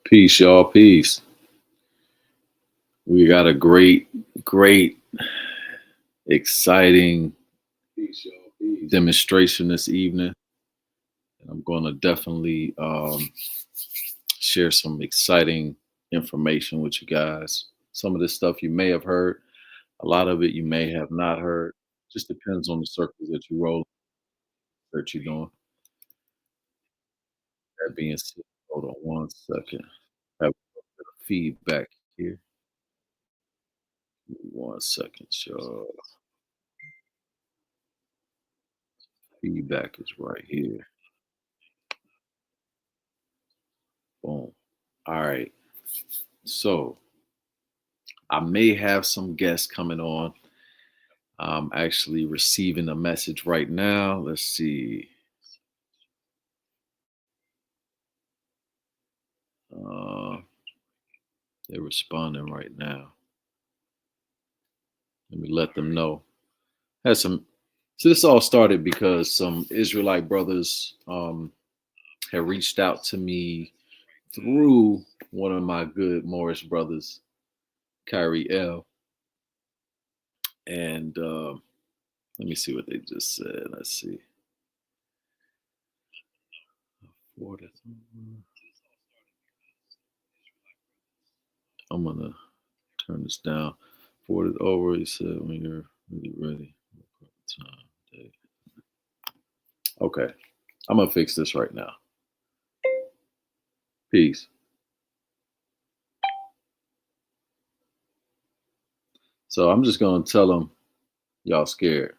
Peace, y'all. Peace. We got a great, exciting demonstration this evening. And I'm going to definitely share some exciting information with you guys. Some of this stuff you may have heard, a lot of it you may have not heard. Just depends on the circles that you roll, that you're doing. That being said, hold on one second. I have a bit of feedback here. Give me 1 second, y'all. Feedback is right here. Boom. All right. So I may have some guests coming on. I'm actually receiving a message right now. Let's see. Uh, they're responding right now. Let me let them know. Had some. So this all started because some Israelite brothers had reached out to me through one of my good Morris brothers, Kyrie L. And let me see what they just said. Let's see. I'm gonna turn this down. Forward it over. He said when you're really ready. Okay, I'm gonna fix this right now. Peace. So I'm just gonna tell them y'all scared.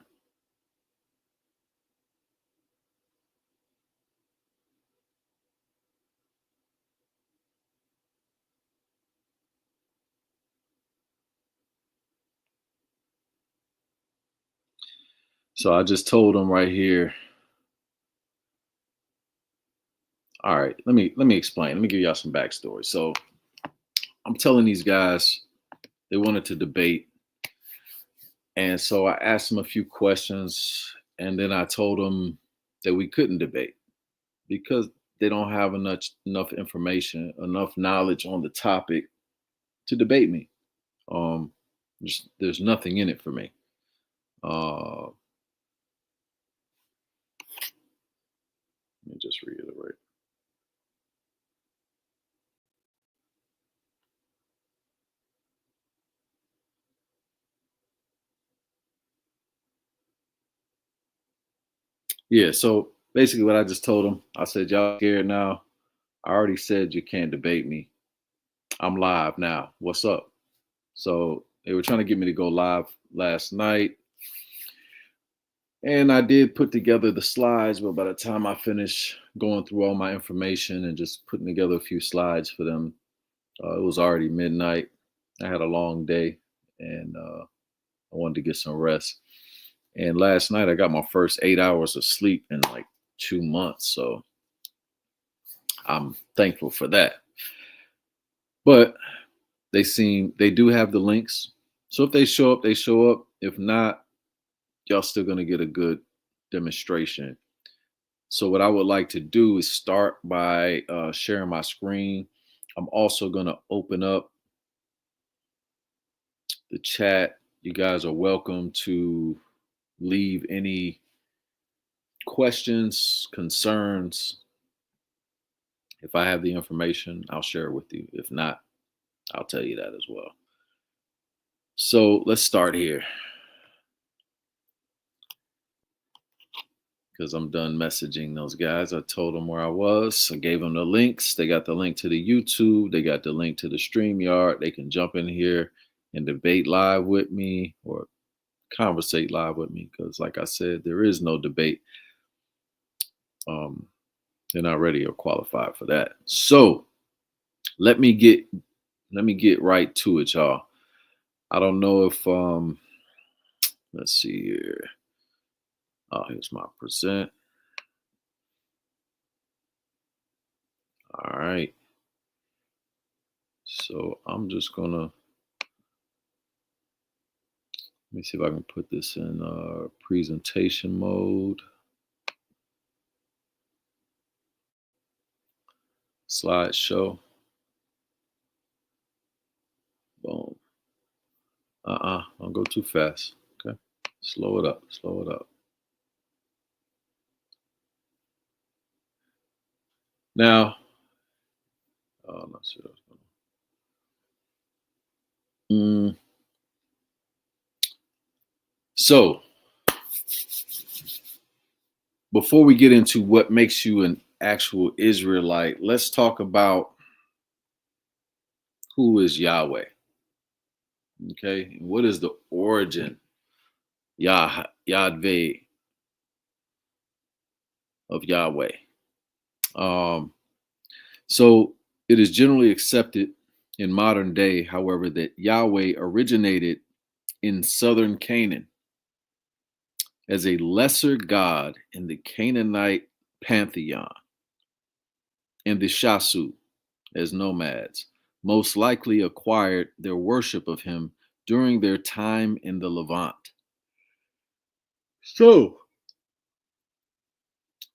So I just told them right here. All right, let me explain. Let me give y'all some backstory. So I'm telling these guys they wanted to debate, and so I asked them a few questions, and then I told them that we couldn't debate because they don't have enough information, enough knowledge on the topic to debate me. Um, there's nothing in it for me. Let me just reiterate. Yeah, so basically what I just told them, I said, y'all scared now. I already said you can't debate me. I'm live now. What's up? So they were trying to get me to go live last night. And I did put together the slides, but by the time I finished going through all my information and just putting together a few slides for them, it was already midnight. I had a long day and I wanted to get some rest. And last night I got my first 8 hours of sleep in like 2 months. So I'm thankful for that. But they do have the links. So if they show up, they show up. If not, y'all still gonna get a good demonstration. So what I would like to do is start by sharing my screen. I'm also gonna open up the chat. You guys are welcome to leave any questions, concerns. If I have the information, I'll share it with you. If not, I'll tell you that as well. So let's start here because I'm done messaging those guys. I told them where I was. I gave them the links. They got the link to the YouTube. They got the link to the StreamYard. They can jump in here and debate live with me or conversate live with me because, like I said, there is no debate. They're not ready or qualified for that. So let me get right to it, y'all. I don't know if let's see here. Oh, here's my present. All right. So I'm just gonna let me see if I can put this in presentation mode. Slideshow. too fast. Okay. Slow it up. Slow it up. Now, oh, I'm not sure. Mm, so, before we get into what makes you an actual Israelite, let's talk about who is Yahweh. Okay. What is the origin, Yahweh, of Yahweh? Um, so, it is generally accepted in modern day, however, that Yahweh originated in southern Canaan as a lesser god in the Canaanite pantheon, and the Shasu as nomads most likely acquired their worship of him during their time in the Levant. So,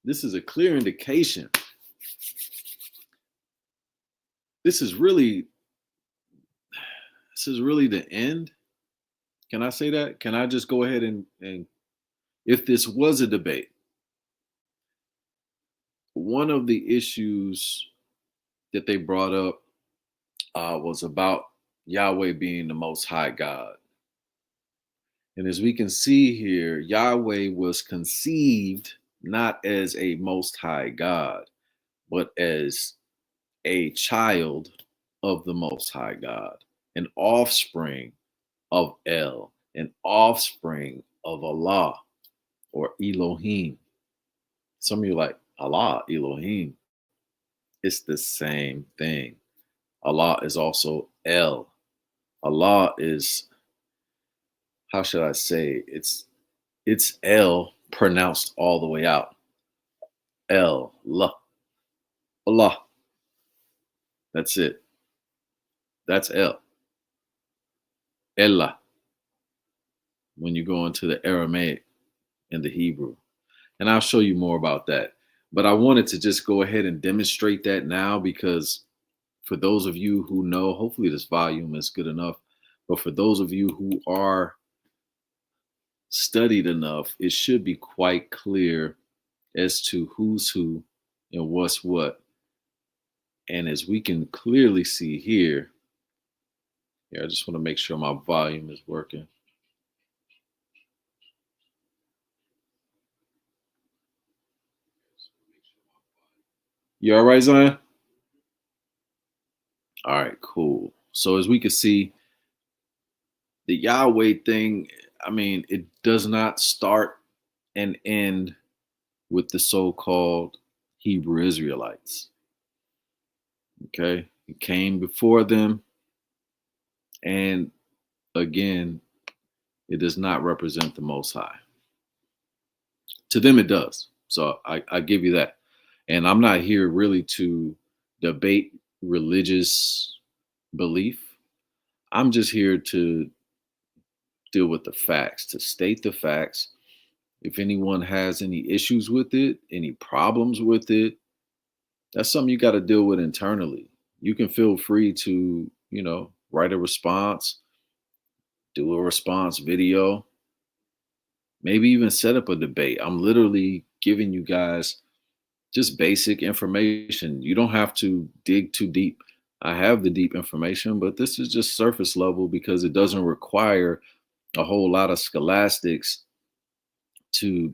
this is a clear indication. This is really the end. Can I say that? Can I just go ahead and if this was a debate, one of the issues that they brought up was about Yahweh being the most high God. And as we can see here, Yahweh was conceived not as a most high God, but as a child of the most high God, an offspring of El, an offspring of Allah or Elohim. Some of you are like, Allah, Elohim. It's the same thing. Allah is also El. Allah is, how should I say, it's El pronounced all the way out. El, La, Allah. That's it. That's El. Ella. When you go into the Aramaic and the Hebrew. And I'll show you more about that. But I wanted to just go ahead and demonstrate that now because for those of you who know, hopefully this volume is good enough. But for those of you who are studied enough, it should be quite clear as to who's who and what's what. And as we can clearly see here, I just want to make sure my volume is working. You all right, Zion? All right, cool. So as we can see, the Yahweh thing, I mean, it does not start and end with the so-called Hebrew Israelites. Okay, it came before them, and again, it does not represent the Most High. To them, it does. So I give you that. And I'm not here really to debate religious belief. I'm just here to deal with the facts, to state the facts. If anyone has any issues with it, any problems with it, that's something you got to deal with internally. You can feel free to, write a response, do a response video, maybe even set up a debate. I'm literally giving you guys just basic information. You don't have to dig too deep. I have the deep information, but this is just surface level because it doesn't require a whole lot of scholastics to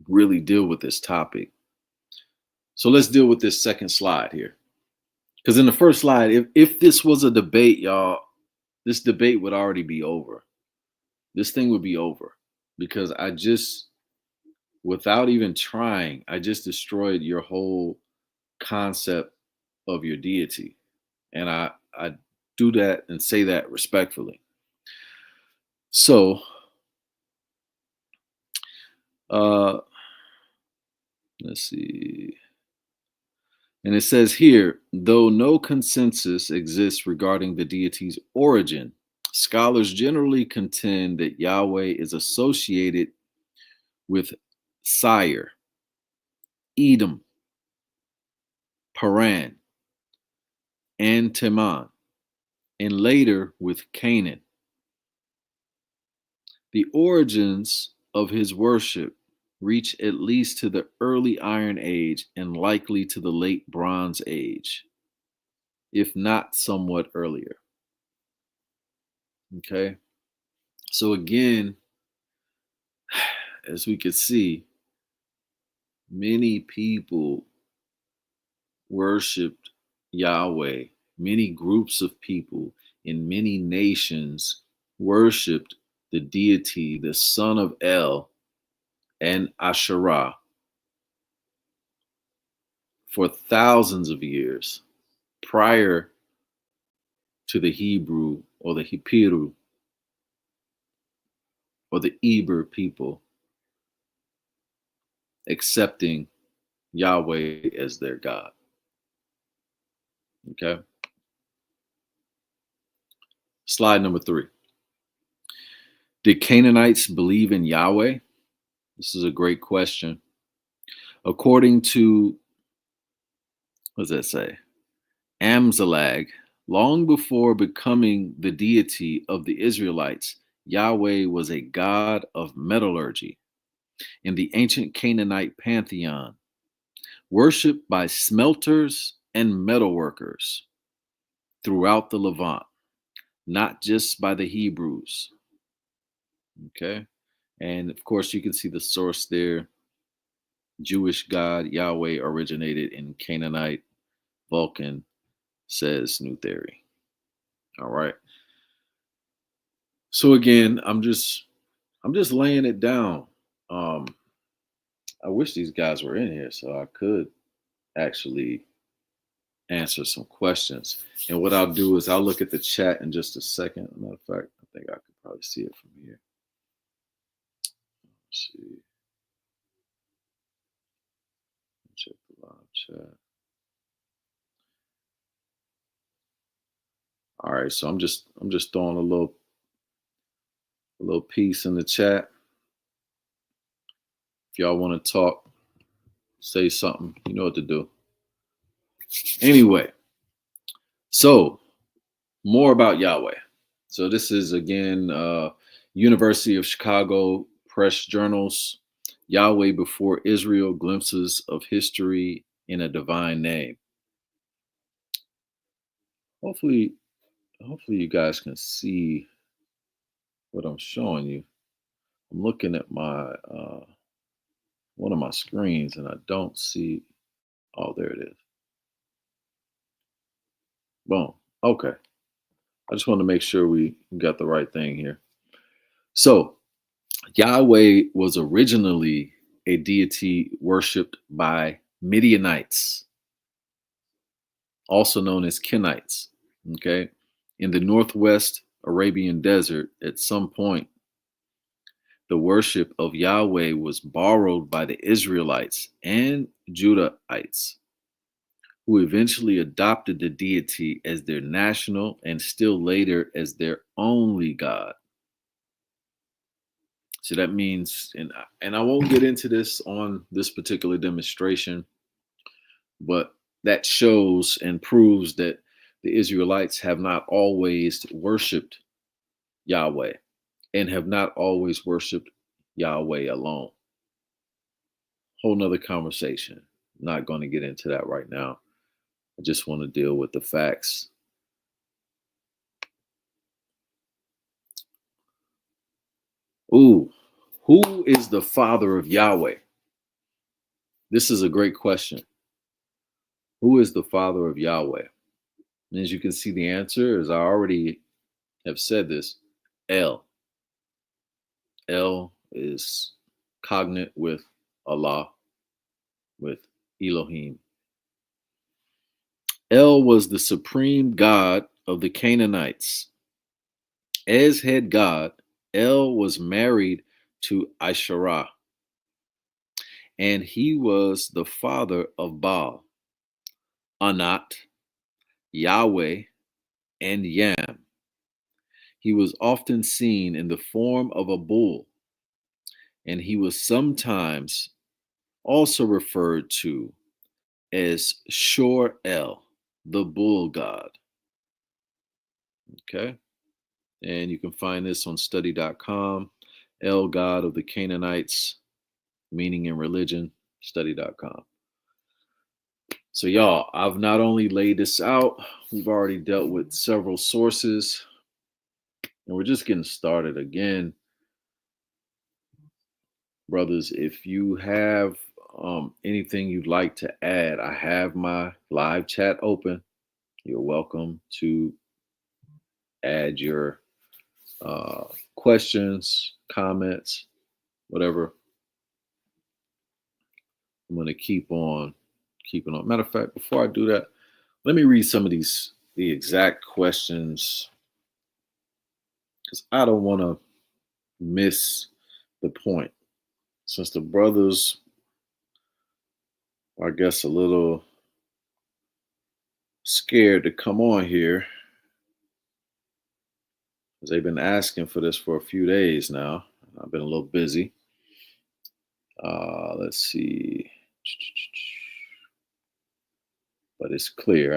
really deal with this topic. So let's deal with this second slide here. Because in the first slide, if this was a debate, y'all, this debate would already be over. This thing would be over because without even trying, I just destroyed your whole concept of your deity. And I do that and say that respectfully. So, let's see. And it says here, though no consensus exists regarding the deity's origin, scholars generally contend that Yahweh is associated with Sire, Edom, Paran, and Teman, and later with Canaan. The origins of his worship reach at least to the early Iron Age and likely to the late Bronze Age, if not somewhat earlier. Okay. So again, as we can see, many people worshiped Yahweh. Many groups of people in many nations worshiped the deity, the son of El and Asherah for thousands of years prior to the Hebrew or the Hipiru or the Eber people accepting Yahweh as their God. Okay. Slide number 3. Did Canaanites believe in Yahweh? This is a great question. According to, what does that say? Amzalag, long before becoming the deity of the Israelites, Yahweh was a god of metallurgy in the ancient Canaanite pantheon, worshipped by smelters and metalworkers throughout the Levant, not just by the Hebrews. Okay. And of course, you can see the source there. Jewish God Yahweh originated in Canaanite. Vulcan, says New Theory. All right. So again, I'm just laying it down. Um, I wish these guys were in here so I could actually answer some questions. And what I'll do is I'll look at the chat in just a second. Matter of fact, I think I could probably see it from here. Let's see. Check the live chat. All right, so I'm just throwing a little piece in the chat. If y'all want to talk, say something, you know what to do. Anyway, so more about Yahweh. So this is again University of Chicago Press Journals, Yahweh Before Israel, Glimpses of History in a Divine Name. Hopefully you guys can see what I'm showing you. I'm looking at my one of my screens and I don't see. Oh, there it is. Boom. Okay. I just want to make sure we got the right thing here. So Yahweh was originally a deity worshipped by Midianites, also known as Kenites. Okay. In the northwest Arabian desert, at some point, the worship of Yahweh was borrowed by the Israelites and Judahites, who eventually adopted the deity as their national and still later as their only god. So that means, and I won't get into this on this particular demonstration, but that shows and proves that the Israelites have not always worshiped Yahweh and have not always worshiped Yahweh alone. Whole nother conversation. Not going to get into that right now. I just want to deal with the facts. Ooh, who is the father of Yahweh? This is a great question. Who is the father of Yahweh? And as you can see, the answer, as I already have said this, El. El is cognate with Allah, with Elohim. El was the supreme god of the Canaanites. As head god, El was married to Asherah, and he was the father of Baal, Anat, Yahweh, and Yam. He was often seen in the form of a bull, and he was sometimes also referred to as Shor El, the bull god. Okay. And you can find this on study.com. El God of the Canaanites, Meaning and Religion, study.com. So, y'all, I've not only laid this out, we've already dealt with several sources, and we're just getting started. Again, brothers, if you have anything you'd like to add, I have my live chat open. You're welcome to add your uh, questions, comments, whatever. I'm going to keep on keeping on. Matter of fact, before I do that, let me read some of the exact questions, because I don't want to miss the point. Since the brothers are, I guess, a little scared to come on here, because they've been asking for this for a few days now. I've been a little busy. Let's see. But it's clear.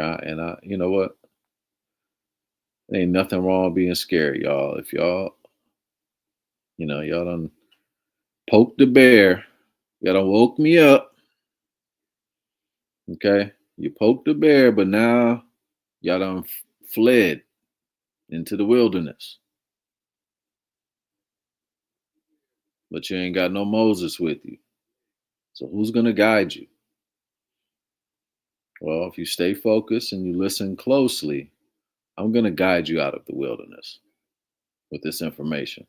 You know what? There ain't nothing wrong with being scared, y'all. If y'all done poked the bear, y'all done woke me up. Okay? You poked the bear, but now y'all done fled into the wilderness. But you ain't got no Moses with you. So who's going to guide you? Well, if you stay focused and you listen closely, I'm going to guide you out of the wilderness with this information.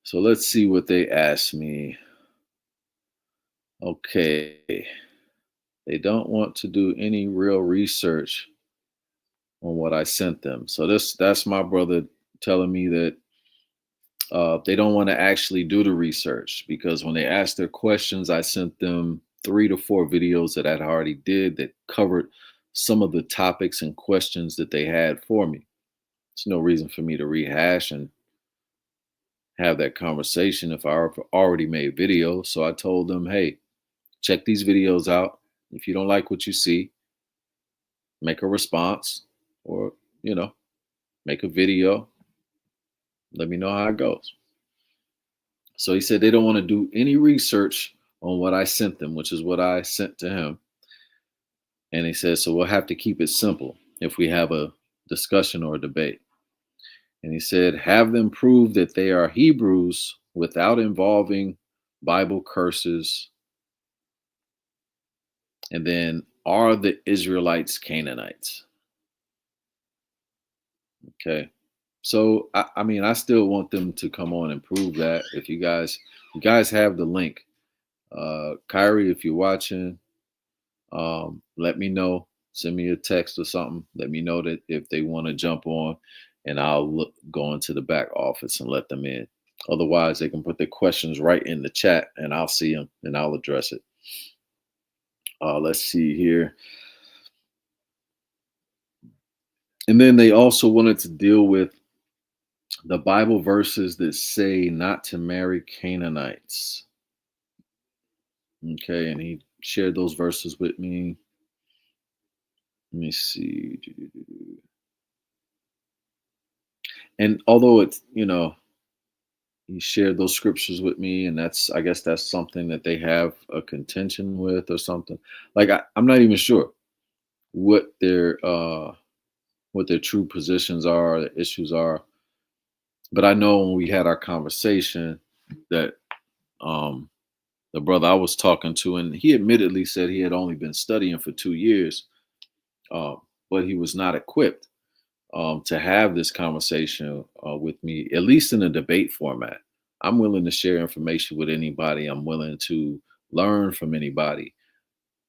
So let's see what they asked me. Okay. They don't want to do any real research on what I sent them. So that's my brother telling me that they don't want to actually do the research, because when they asked their questions, I sent them 3 to 4 videos that I'd already did that covered some of the topics and questions that they had for me. There's no reason for me to rehash and have that conversation if I already made videos. So I told them, hey, check these videos out. If you don't like what you see, make a response, or, make a video. Let me know how it goes. So he said they don't want to do any research on what I sent them, which is what I sent to him. And he said, so we'll have to keep it simple if we have a discussion or a debate. And he said, have them prove that they are Hebrews without involving Bible curses. And then, are the Israelites Canaanites? Okay. So, I still want them to come on and prove that. If you guys have the link, Kyrie, if you're watching, let me know. Send me a text or something. Let me know that if they want to jump on, and I'll go into the back office and let them in. Otherwise, they can put their questions right in the chat, and I'll see them and I'll address it. Let's see here. And then they also wanted to deal with the Bible verses that say not to marry Canaanites. Okay, and he shared those verses with me. Let me see. And although it's, he shared those scriptures with me, and I guess that's something that they have a contention with or something. Like I'm not even sure what their true positions are, the issues are. But I know when we had our conversation that the brother I was talking to, and he admittedly said he had only been studying for 2 years, but he was not equipped to have this conversation with me, at least in a debate format. I'm willing to share information with anybody. I'm willing to learn from anybody.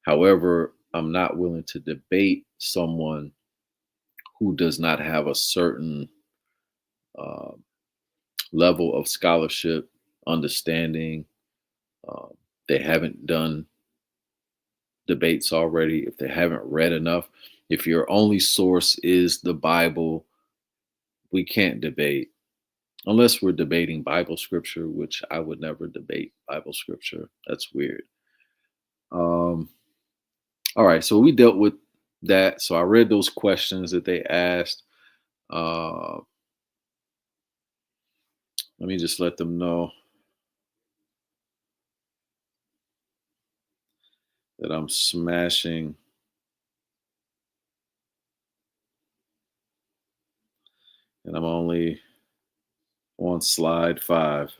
However, I'm not willing to debate someone who does not have a certain uh, level of scholarship, understanding. They haven't done debates already, if they haven't read enough. If your only source is the Bible, we can't debate unless we're debating Bible scripture, which I would never debate Bible scripture. That's weird. All right, so we dealt with that. So I read those questions that they asked. Let me just let them know that I'm smashing and I'm only on slide 5.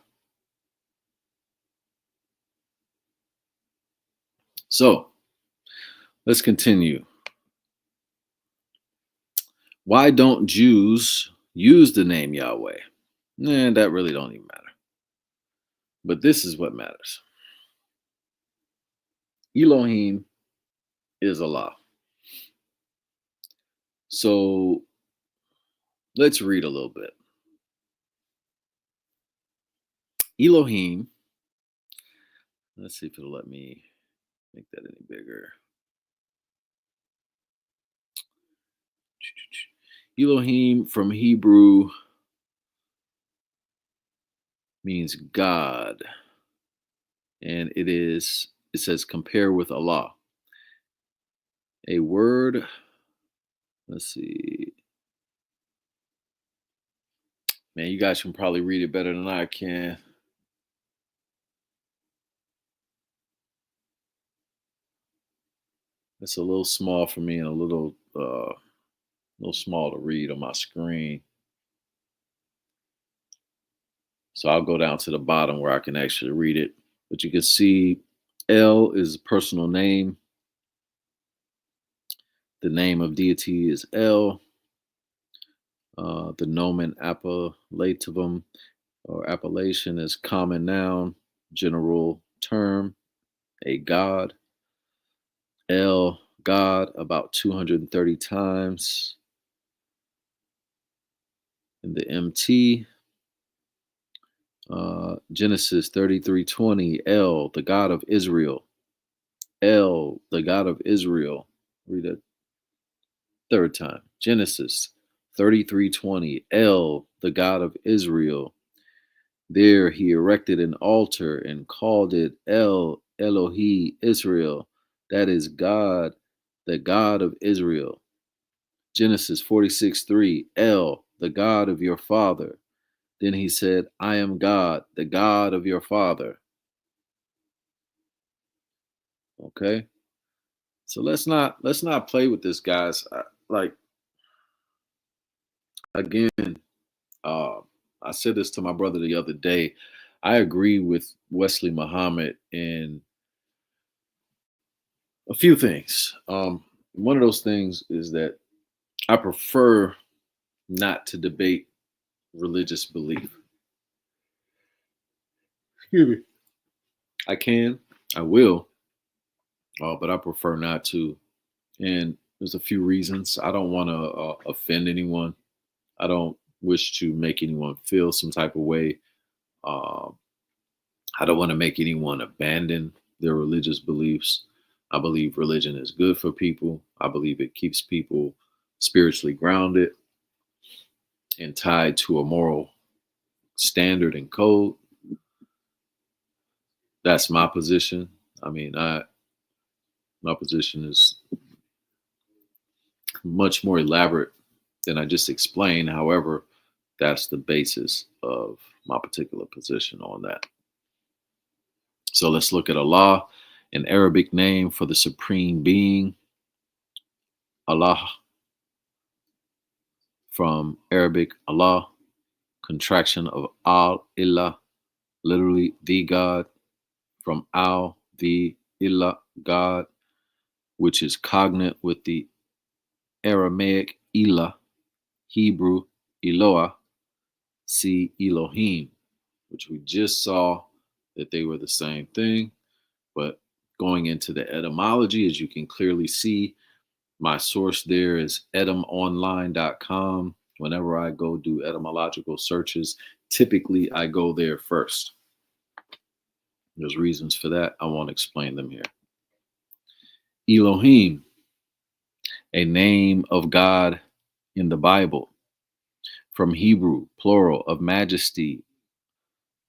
So let's continue. Why don't Jews use the name Yahweh? Nah, that really don't even matter. But this is what matters. Elohim is Allah. So let's read a little bit. Elohim, let's see if it'll let me make that any bigger. Elohim from Hebrew means God. And it says compare with Allah. A word, let's see. Man, you guys can probably read it better than I can. It's a little small for me and a little small to read on my screen. So I'll go down to the bottom where I can actually read it. But you can see El is a personal name. The name of deity is El. The nomen appellativum or appellation is common noun, general term, a god. El, God, about 230 times in the MT. Genesis 33:20, El, the God of Israel. El, the God of Israel. Read it third time. Genesis 33:20, El, the God of Israel. There he erected an altar and called it El Elohi Israel. That is God, the God of Israel. Genesis 46:3, El, the God of your father. Then he said, I am God, the God of your father. Okay? So let's not play with this, guys. Like again, uh, I said this to my brother the other day. I agree with Wesley Muhammad in a few things. One of those things is that I prefer not to debate religious belief. Excuse me. I can, I will, but I prefer not to. And there's a few reasons. I don't want to offend anyone. I don't wish to make anyone feel some type of way. Um, I don't want to make anyone abandon their religious beliefs. I believe religion is good for people. I believe it keeps people spiritually grounded and tied to a moral standard and code. That's my position. I mean, my position is much more elaborate than I just explained. However, that's the basis of my particular position on that. So let's look at Allah, an Arabic name for the supreme being. Allah, from Arabic Allah, contraction of Al Ilah, literally the God, from Al, the Ilah, God, which is cognate with the Aramaic Ilah, Hebrew Eloah, see Elohim, which we just saw that they were the same thing. But going into the etymology, as you can clearly see, my source there is etymonline.com. Whenever I go do etymological searches, typically I go there first. There's reasons for that. I won't explain them here. Elohim, a name of God in the Bible, from Hebrew, plural, of majesty,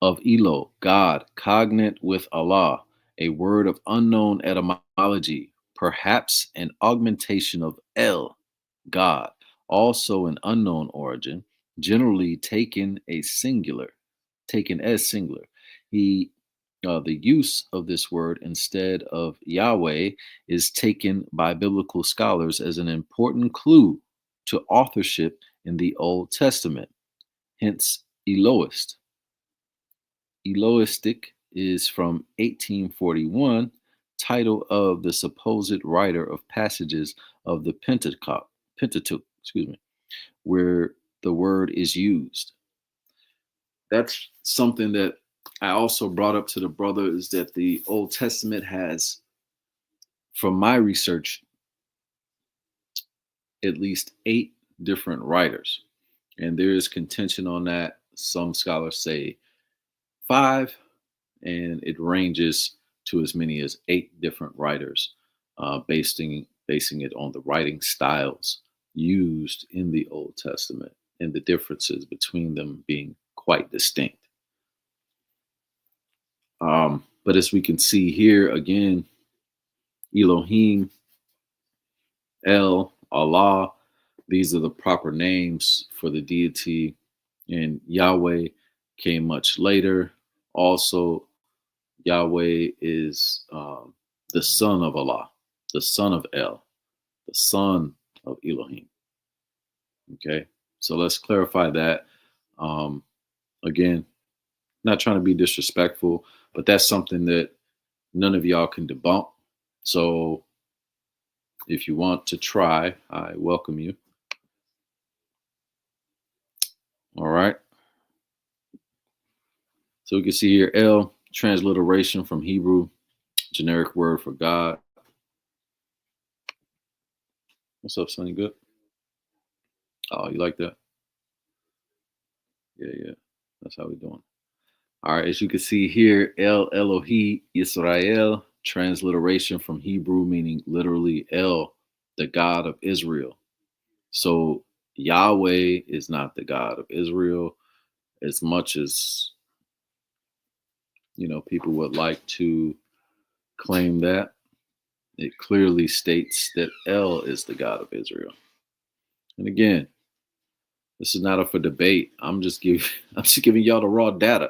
of Elo, God, cognate with Allah, a word of unknown etymology, perhaps an augmentation of El, God, also an unknown origin, generally taken a singular, taken as singular. He The use of this word instead of Yahweh is taken by biblical scholars as an important clue to authorship in the Old Testament. Hence, Elohist. Elohistic is from 1841, title of the supposed writer of passages of the Pentateuch, where the word is used. That's something that I also brought up to the brother, is that the Old Testament has, from my research, at least 8 different writers. And there is contention on that. Some scholars say 5, and it ranges to as many as 8 different writers, basing it on the writing styles used in the Old Testament and the differences between them being quite distinct. But as we can see here again, Elohim, El, Allah, these are the proper names for the deity, and Yahweh came much later. Also, Yahweh is the son of Allah, the son of El, the son of Elohim. Okay, so let's clarify that. Again, not trying to be disrespectful, but that's something that none of y'all can debunk. So if you want to try, I welcome you. All right. So we can see here El, transliteration from Hebrew, generic word for God. What's up, Sonny? Good? Oh, you like that? Yeah. That's how we doing. All right, as you can see here, El Elohi Israel, transliteration from Hebrew, meaning literally El, the God of Israel. So Yahweh is not the God of Israel, as much as people would like to claim that. It clearly states that El is the God of Israel. And again, this is not up for debate. I'm just giving y'all the raw data.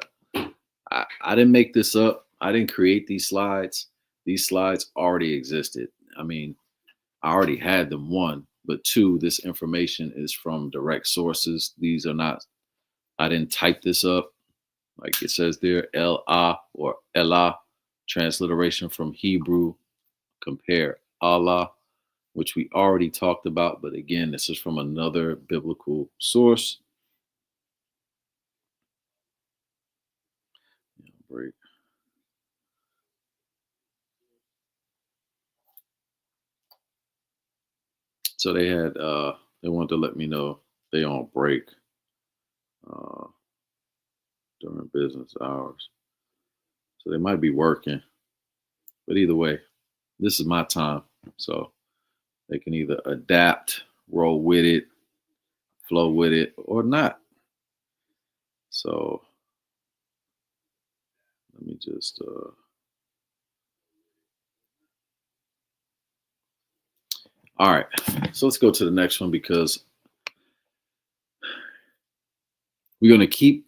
I didn't make this up. I didn't create these slides. These slides already existed. I mean, I already had them, one, but two, this information is from direct sources. These are not, I didn't type this up. Like it says there, El-Ah or Elah, transliteration from Hebrew, compare Allah, which we already talked about. But again, this is from another biblical source. Break. So they wanted to let me know they on break during business hours. So they might be working. But either way, this is my time. So they can either adapt, roll with it, flow with it, or not. So let me just all right. So let's go to the next one, because we're gonna keep.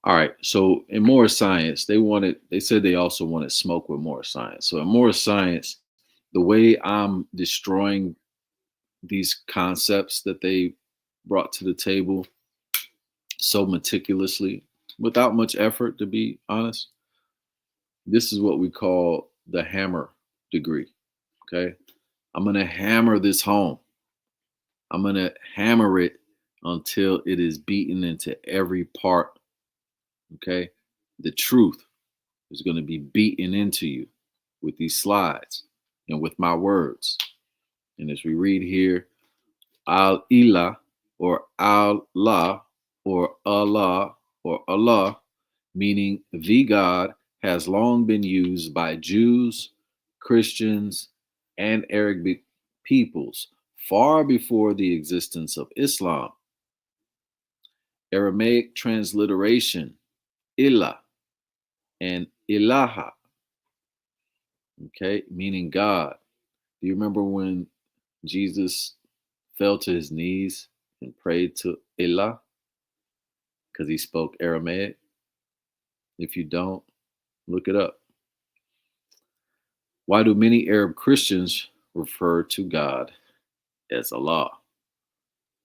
All right. So in More Science, they said they also wanted smoke with More Science. So in More Science, the way I'm destroying these concepts that they brought to the table so meticulously, without much effort, to be honest, this is what we call the hammer degree. Okay. I'm going to hammer this home. I'm going to hammer it until it is beaten into every part. Okay. The truth is going to be beaten into you with these slides and with my words. And as we read here, Al-Ilah or Allah or Allah or Allah, meaning the God, has long been used by Jews, Christians, and Arabic peoples far before the existence of Islam. Aramaic transliteration, Ilah and Ilaha, okay, meaning God. Do you remember when Jesus fell to his knees and prayed to Ilah because he spoke Aramaic? If you don't, look it up. Why do many Arab Christians refer to God as Allah?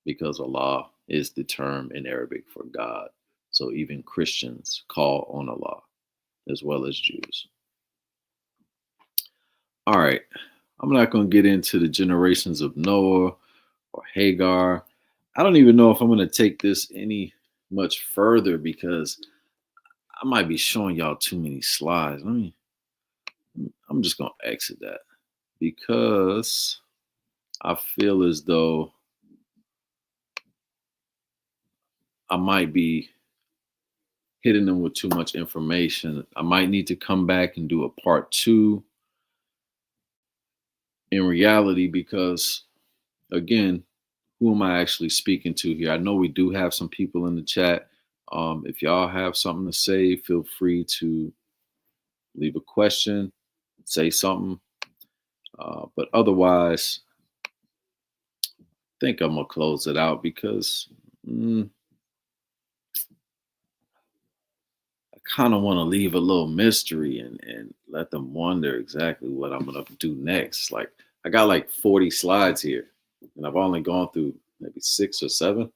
Because Allah is the term in Arabic for God. So even Christians call on Allah as well as Jews. All right. I'm not going to get into the generations of Noah or Hagar. I don't even know if I'm going to take this any much further because I might be showing y'all too many slides. I'm just going to exit that because I feel as though I might be hitting them with too much information. I might need to come back and do a part two in reality because, again, who am I actually speaking to here? I know we do have some people in the chat. If y'all have something to say, feel free to leave a question, say something. But otherwise, I think I'm going to close it out because I kind of want to leave a little mystery and let them wonder exactly what I'm going to do next. Like, I got like 40 slides here, and I've only gone through maybe 6 or 7.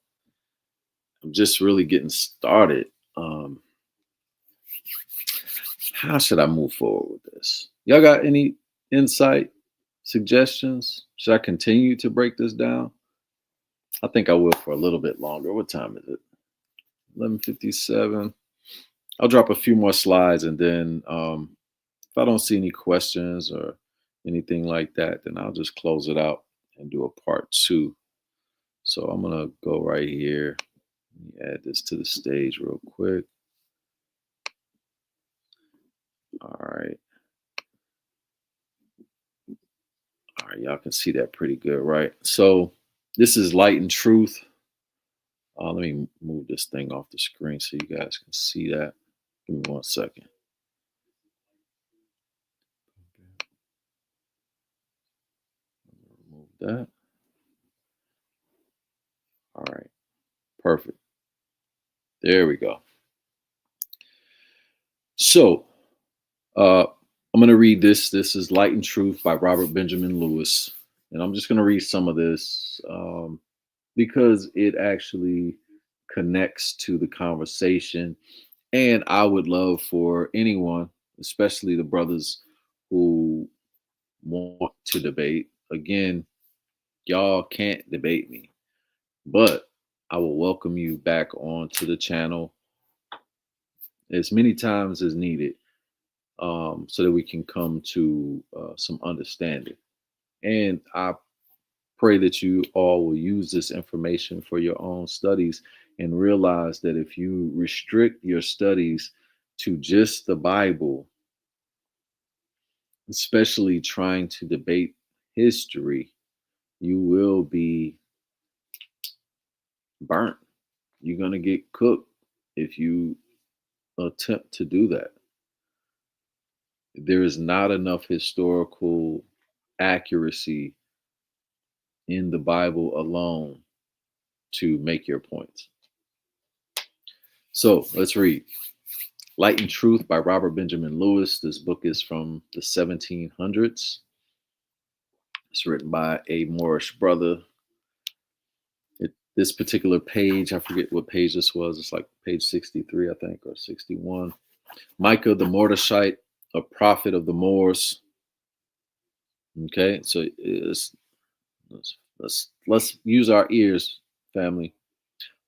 I'm just really getting started. How should I move forward with this? Y'all got any insight, suggestions? Should I continue to break this down? I think I will for a little bit longer. What time is it? 11:57. I'll drop a few more slides, and then if I don't see any questions or anything like that, then I'll just close it out and do a part two. So I'm gonna go right here. Let me add this to the stage real quick. All right. All right, y'all can see that pretty good, right? So this is Light and Truth. Let me move this thing off the screen so you guys can see that. Give me 1 second. Remove that. All right, perfect. There we go. So I'm going to read this. This is Light and Truth by Robert Benjamin Lewis. And I'm just going to read some of this because it actually connects to the conversation. And I would love for anyone, especially the brothers who want to debate. Again, y'all can't debate me, but I will welcome you back onto the channel as many times as needed so that we can come to some understanding. And I pray that you all will use this information for your own studies and realize that if you restrict your studies to just the Bible, especially trying to debate history, you will be burnt. You're going to get cooked if you attempt to do that. There is not enough historical accuracy in the Bible alone to make your points. So let's read. Light and Truth by Robert Benjamin Lewis. This book is from the 1700s. It's written by a Moorish brother. This particular page, I forget what page this was. It's like page 63, I think, or 61. Micah the Mordashite, a prophet of the Moors. Okay, so let's use our ears, family.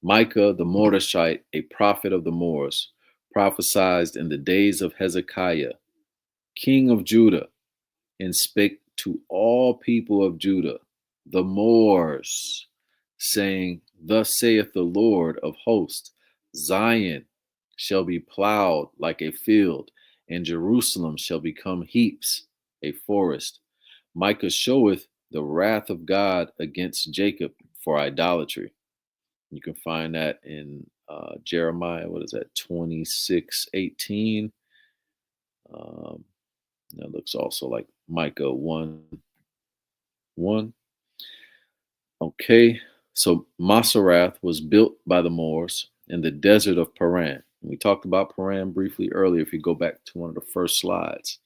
Micah the Mordashite, a prophet of the Moors, prophesied in the days of Hezekiah, king of Judah, and spake to all people of Judah, the Moors, saying, Thus saith the Lord of hosts, Zion shall be plowed like a field, and Jerusalem shall become heaps, a forest. Micah showeth the wrath of God against Jacob for idolatry. You can find that in Jeremiah, what is that, 26:18. That looks also like Micah 1:1. Okay, so Maserath was built by the Moors in the desert of Paran. We talked about Paran briefly earlier, if you go back to one of the first slides.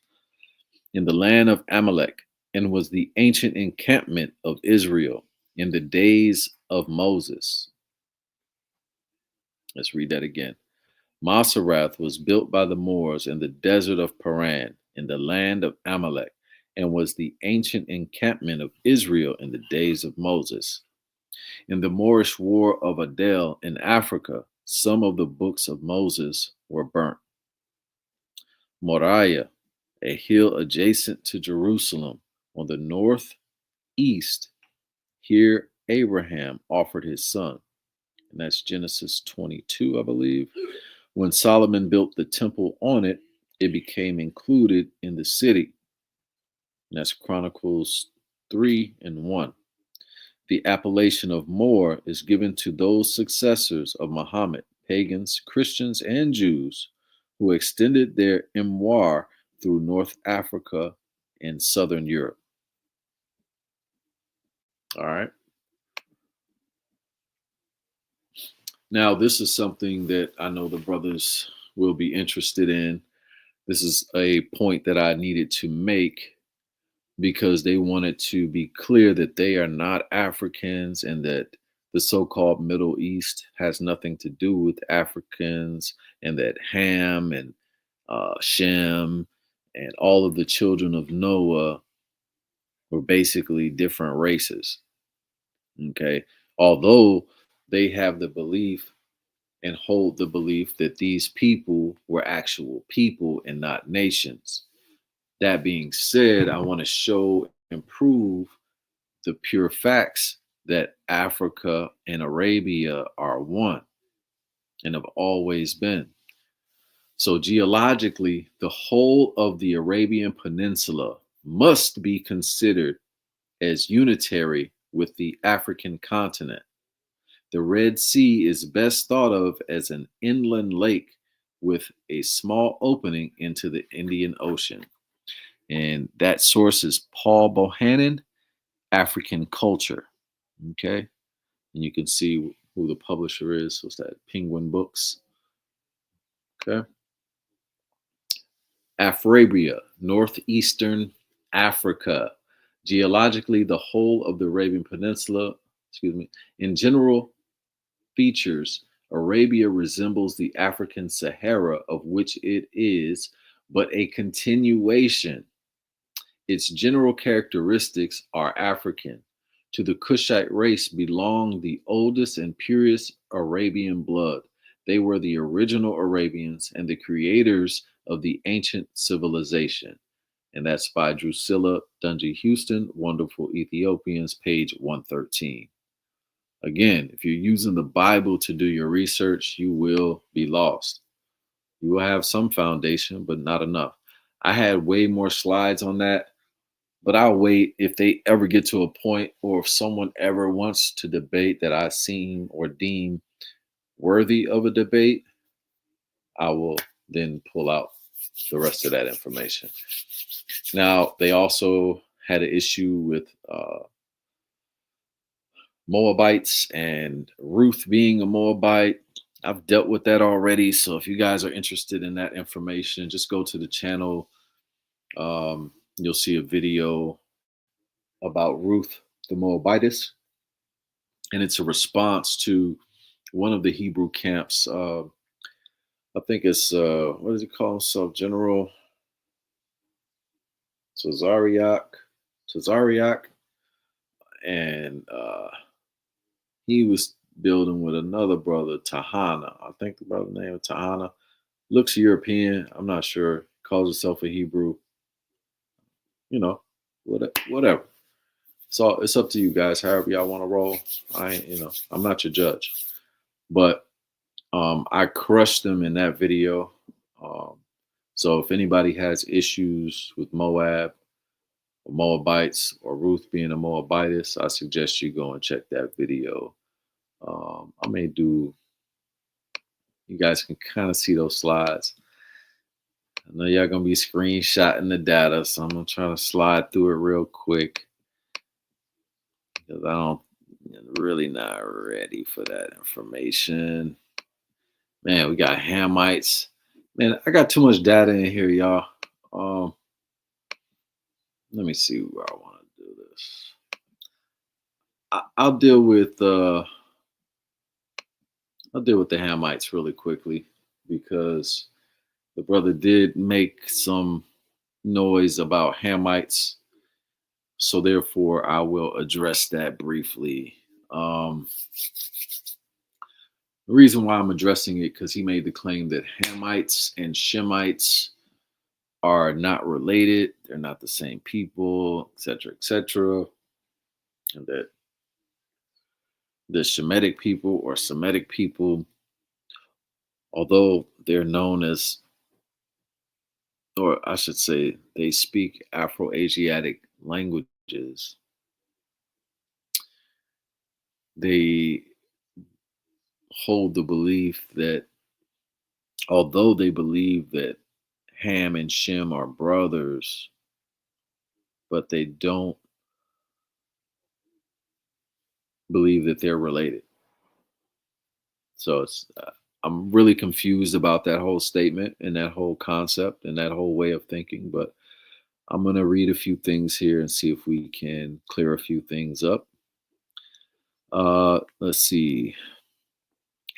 In the land of Amalek, and was the ancient encampment of Israel in the days of Moses. Let's read that again. Maserath was built by the Moors in the desert of Paran, in the land of Amalek, and was the ancient encampment of Israel in the days of Moses. In the Moorish War of Adel in Africa, some of the books of Moses were burnt. Moriah, a hill adjacent to Jerusalem on the northeast, here Abraham offered his son. And that's Genesis 22, I believe. When Solomon built the temple on it, it became included in the city. And that's Chronicles 3 and 1. The appellation of Moor is given to those successors of Muhammad, pagans, Christians, and Jews, who extended their empire through North Africa and Southern Europe. All right. Now, this is something that I know the brothers will be interested in. This is a point that I needed to make because they wanted to be clear that they are not Africans and that the so-called Middle East has nothing to do with Africans, and that Ham and Shem and all of the children of Noah were basically different races. Okay. Although they have the belief and hold the belief that these people were actual people and not nations. That being said, I want to show and prove the pure facts that Africa and Arabia are one and have always been. So, geologically, the whole of the Arabian Peninsula must be considered as unitary with the African continent. The Red Sea is best thought of as an inland lake with a small opening into the Indian Ocean. And that source is Paul Bohannon, African Culture. Okay. And you can see who the publisher is. So it's that Penguin Books. Okay. Afrabia, northeastern Africa. Geologically, the whole of the Arabian Peninsula, in general features, Arabia resembles the African Sahara, of which it is but a continuation. Its general characteristics are African. To the Kushite race belong the oldest and purest Arabian blood. They were the original Arabians and the creators of the ancient civilization. And that's by Drusilla Dungy Houston, Wonderful Ethiopians, page 113. Again, if you're using the Bible to do your research, you will be lost. You will have some foundation, but not enough. I had way more slides on that, but I'll wait. If they ever get to a point, or if someone ever wants to debate that I seem or deem worthy of a debate, I will then pull out the rest of that information. Now, they also had an issue with Moabites and Ruth being a Moabite. I've dealt with that already. So if you guys are interested in that information, just go to the channel. You'll see a video about Ruth the Moabitess. And it's a response to one of the Hebrew camps. I think it's, what does he call himself? General Tazariak. And he was building with another brother, Tahana. I think the brother's name is Tahana. Looks European. I'm not sure. Calls himself a Hebrew. You know, whatever. So it's up to you guys. However y'all want to roll. I'm not your judge. But I crushed them in that video. So if anybody has issues with Moab, or Moabites, or Ruth being a Moabitess, I suggest you go and check that video. I may do, you guys can kind of see those slides. I know y'all gonna be screenshotting the data, so I'm gonna try to slide through it real quick because I'm really not ready for that information. Man, we got Hamites. Man, I got too much data in here, y'all. Um, Let me see where I want to do this. I'll deal with I'll deal with the Hamites really quickly because the brother did make some noise about Hamites, so therefore I will address that briefly. The reason why I'm addressing it because he made the claim that Hamites and Shemites are not related, they're not the same people, etc., and that the Shemitic people or Semitic people, although they're known as, or I should say, they speak Afro-Asiatic languages, they hold the belief that although they believe that Ham and Shem are brothers, but they don't believe that they're related. So I'm really confused about that whole statement and that whole concept and that whole way of thinking. But I'm going to read a few things here and see if we can clear a few things up. Let's see.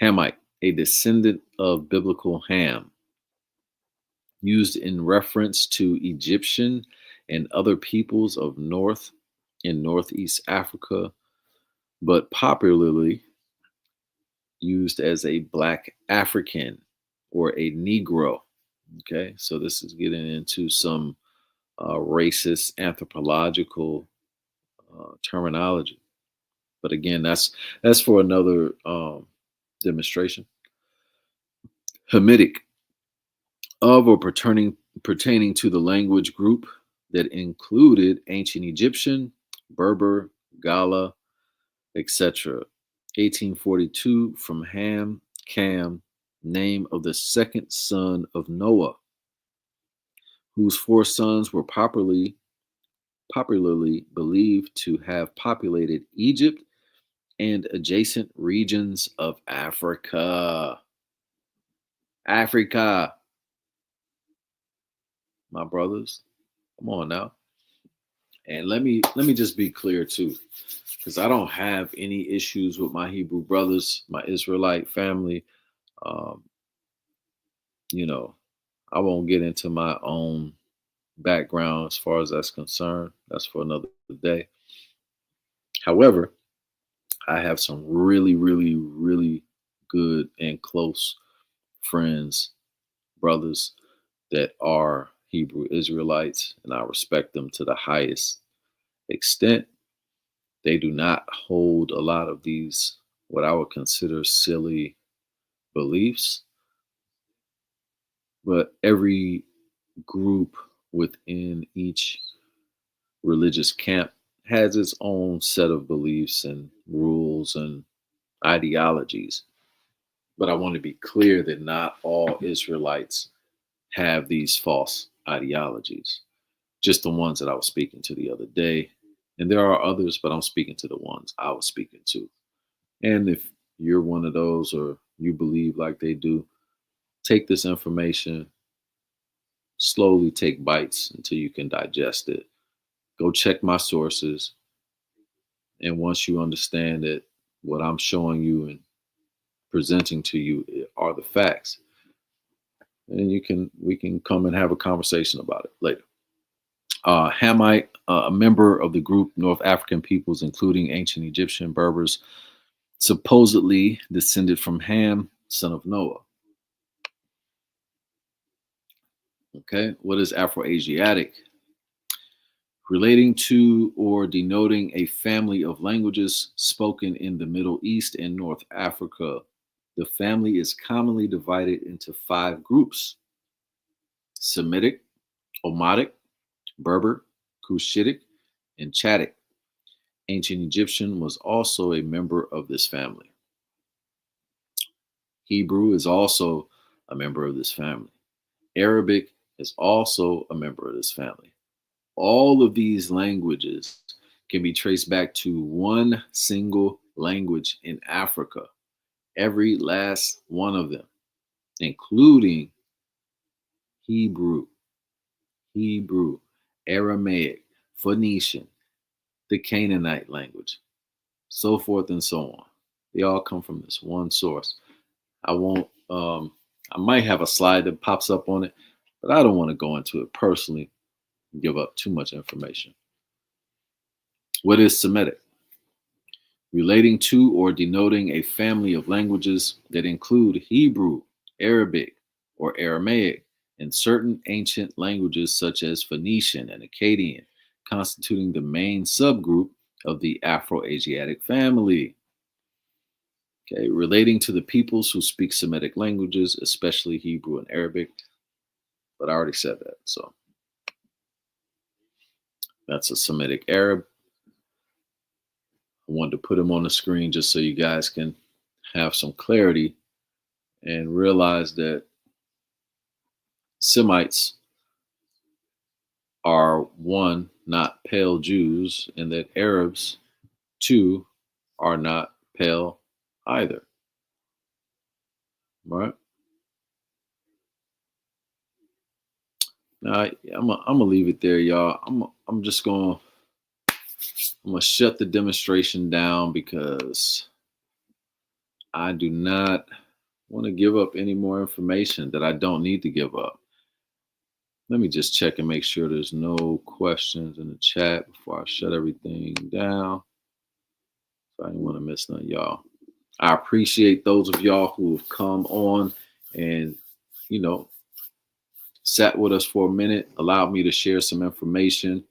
Hamite, a descendant of biblical Ham, used in reference to Egyptian and other peoples of North and Northeast Africa, but popularly used as a Black African or a Negro. Okay, so this is getting into some racist anthropological terminology. But again, that's for another demonstration. Hamitic, of or pertaining to the language group that included ancient Egyptian, Berber, Gala, etc. 1842 from Ham, Cam, name of the second son of Noah, whose four sons were popularly believed to have populated Egypt and adjacent regions of Africa. Africa, my brothers, come on now. And let me just be clear too, because I don't have any issues with my Hebrew brothers, my Israelite family. Um, you know, I won't get into my own background as far as that's concerned. That's for another day. However, I have some really, really, really good and close friends, brothers that are Hebrew Israelites, and I respect them to the highest extent. They do not hold a lot of these, what I would consider silly beliefs, but every group within each religious camp has its own set of beliefs and rules and ideologies. But I want to be clear that not all Israelites have these false ideologies, just the ones that I was speaking to the other day. And there are others, but I'm speaking to the ones I was speaking to. And if you're one of those or you believe like they do, take this information, slowly take bites until you can digest it. Go check my sources. And once you understand that what I'm showing you and presenting to you are the facts, then we can come and have a conversation about it later. Hamite, a member of the group North African peoples, including ancient Egyptian Berbers, supposedly descended from Ham, son of Noah. Okay, what is Afro-Asiatic? Relating to or denoting a family of languages spoken in the Middle East and North Africa. The family is commonly divided into five groups: Semitic, Omatic, Berber, Cushitic, and Chadic. Ancient Egyptian was also a member of this family. Hebrew is also a member of this family. Arabic is also a member of this family. All of these languages can be traced back to one single language in Africa, every last one of them. including Hebrew, Hebrew, Aramaic, Phoenician, the Canaanite language, so forth and so on. They all come from this one source. I won't, I might have a slide that pops up on it, but I don't want to go into it personally and give up too much information. What is Semitic? Relating to or denoting a family of languages that include Hebrew, Arabic, or Aramaic, and certain ancient languages such as Phoenician and Akkadian, constituting the main subgroup of the Afro-Asiatic family. Okay, relating to the peoples who speak Semitic languages, especially Hebrew and Arabic, but I already said that, so that's a Semitic Arab. I wanted to put them on the screen just so you guys can have some clarity and realize that Semites are, one, not pale Jews, and that Arabs, two, are not pale either. Right? Now, I'm gonna leave it there, y'all. I'm just gonna shut the demonstration down because I do not want to give up any more information that I don't need to give up. Let me just check and make sure there's no questions in the chat before I shut everything down. So I didn't want to miss none of y'all. I appreciate those of y'all who have come on and, sat with us for a minute, allowed me to share some information.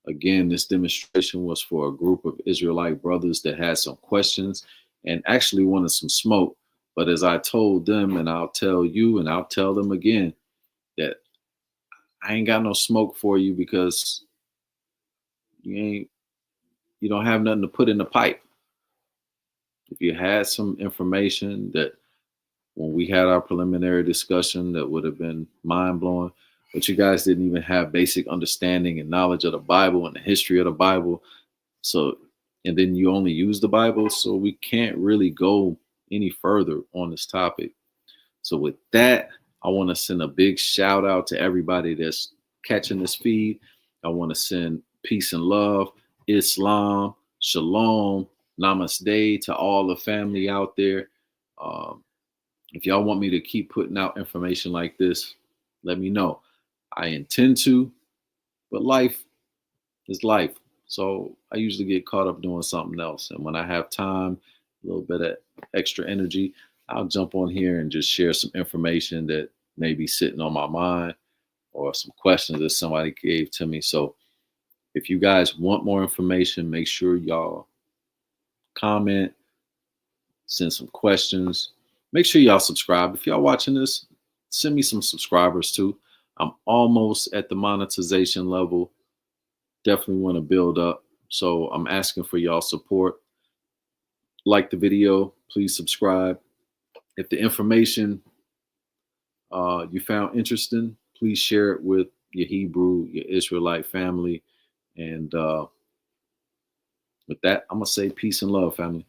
Again, this demonstration was for a group of Israelite brothers that had some questions and actually wanted some smoke. But as I told them, and I'll tell you, and I'll tell them again, that I ain't got no smoke for you because you don't have nothing to put in the pipe. If you had some information that when we had our preliminary discussion that would have been mind blowing, but you guys didn't even have basic understanding and knowledge of the Bible and the history of the Bible. So, and then you only use the Bible. So we can't really go any further on this topic. So with that, I want to send a big shout out to everybody that's catching this feed. I want to send peace and love, Islam, Shalom, Namaste to all the family out there. If y'all want me to keep putting out information like this, let me know. I intend to, but life is life. So I usually get caught up doing something else. And when I have time, a little bit of extra energy, I'll jump on here and just share some information that may be sitting on my mind or some questions that somebody gave to me. So if you guys want more information, make sure y'all comment, send some questions. Make sure y'all subscribe. If y'all watching this, send me some subscribers too. I'm almost at the monetization level. Definitely want to build up. So I'm asking for y'all support. Like the video, please subscribe. If the information you found interesting, please share it with your Hebrew, your Israelite family. And with that, I'm going to say peace and love, family.